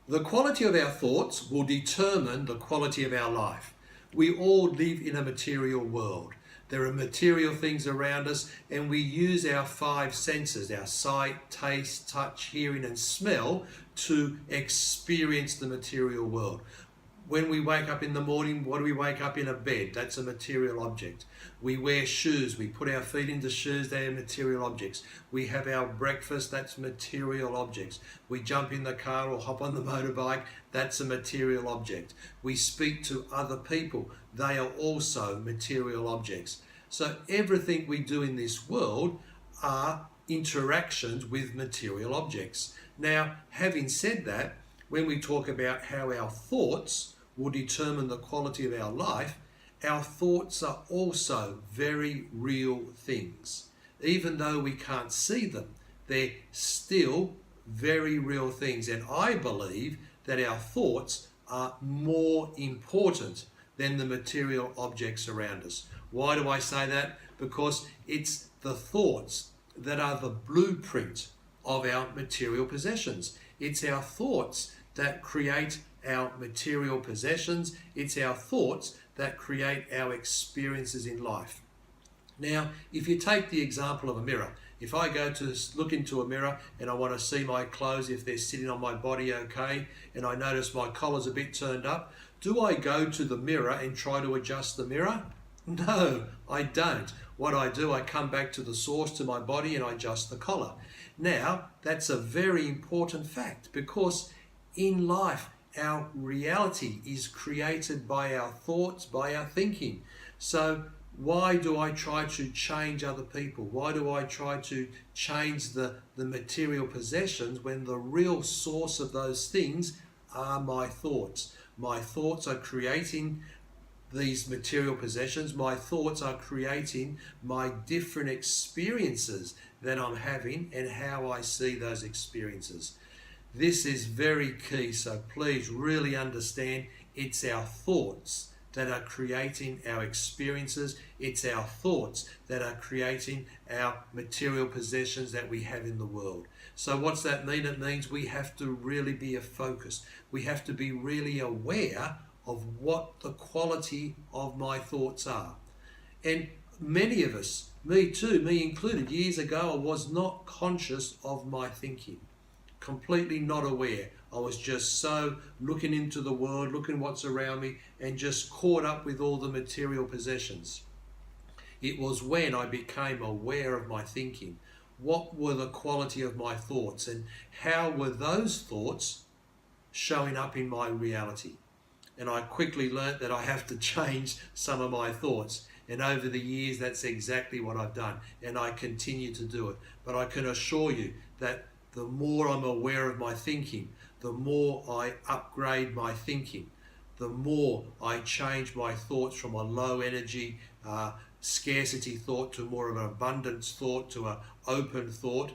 The quality of our thoughts will determine the quality of our life. We all live in a material world. There are material things around us, and we use our five senses, our sight, taste, touch, hearing and smell, to experience the material world. When we wake up in the morning, what do we wake up in? A bed. That's a material object. We wear shoes. We put our feet into shoes. They are material objects. We have our breakfast. That's material objects. We jump in the car or hop on the motorbike. That's a material object. We speak to other people. They are also material objects. So everything we do in this world are interactions with material objects. Now, having said that, when we talk about how our thoughts will determine the quality of our life, our thoughts are also very real things. Even though we can't see them, they're still very real things. And I believe that our thoughts are more important than the material objects around us. Why do I say that? Because it's the thoughts that are the blueprint of our material possessions. It's our thoughts that create our material possessions. It's our thoughts that create our experiences in life. Now, if you take the example of a mirror, if I go to look into a mirror and I want to see my clothes, if they're sitting on my body okay, and I notice my collar's a bit turned up, do I go to the mirror and try to adjust the mirror? No, I don't. What I do, I come back to the source, to my body, and I adjust the collar. Now, that's a very important fact, because in life, our reality is created by our thoughts, by our thinking. So why do I try to change other people? Why do I try to change the material possessions when the real source of those things are my thoughts? My thoughts are creating these material possessions. My thoughts are creating my different experiences that I'm having and how I see those experiences. This is very key, so please really understand it's our thoughts that are creating our experiences. It's our thoughts that are creating our material possessions that we have in the world. So what's that mean? It means we have to really be focused. We have to be really aware of what the quality of my thoughts are. And many of us, me too, me included, years ago, I was not conscious of my thinking. Completely not aware. I was just so looking into the world, looking what's around me, and just caught up with all the material possessions. It was when I became aware of my thinking. What were the quality of my thoughts, and how were those thoughts showing up in my reality? And I quickly learnt that I have to change some of my thoughts. And over the years, that's exactly what I've done. And I continue to do it. But I can assure you that the more I'm aware of my thinking, the more I upgrade my thinking, the more I change my thoughts from a low energy, scarcity thought to more of an abundance thought, to an open thought,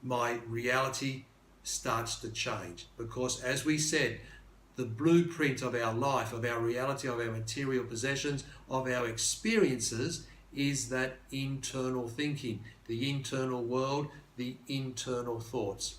my reality starts to change. Because as we said, the blueprint of our life, of our reality, of our material possessions, of our experiences is that internal thinking, the internal world, the internal thoughts.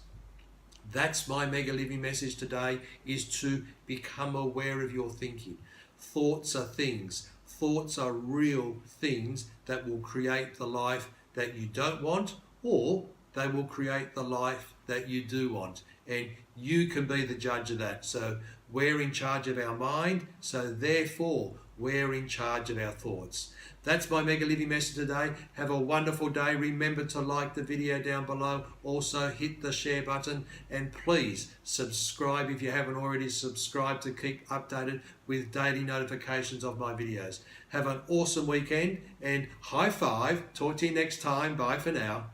That's my Mega Living message today, is to become aware of your thinking. Thoughts are things. Thoughts are real things that will create the life that you don't want, or they will create the life that you do want. And you can be the judge of that. So we're in charge of our mind, so therefore we're in charge of our thoughts. That's my Mega Living message today. Have a wonderful day. Remember to like the video down below. Also hit the share button, and please subscribe if you haven't already subscribed to keep updated with daily notifications of my videos. Have an awesome weekend, and high five. Talk to you next time. Bye for now.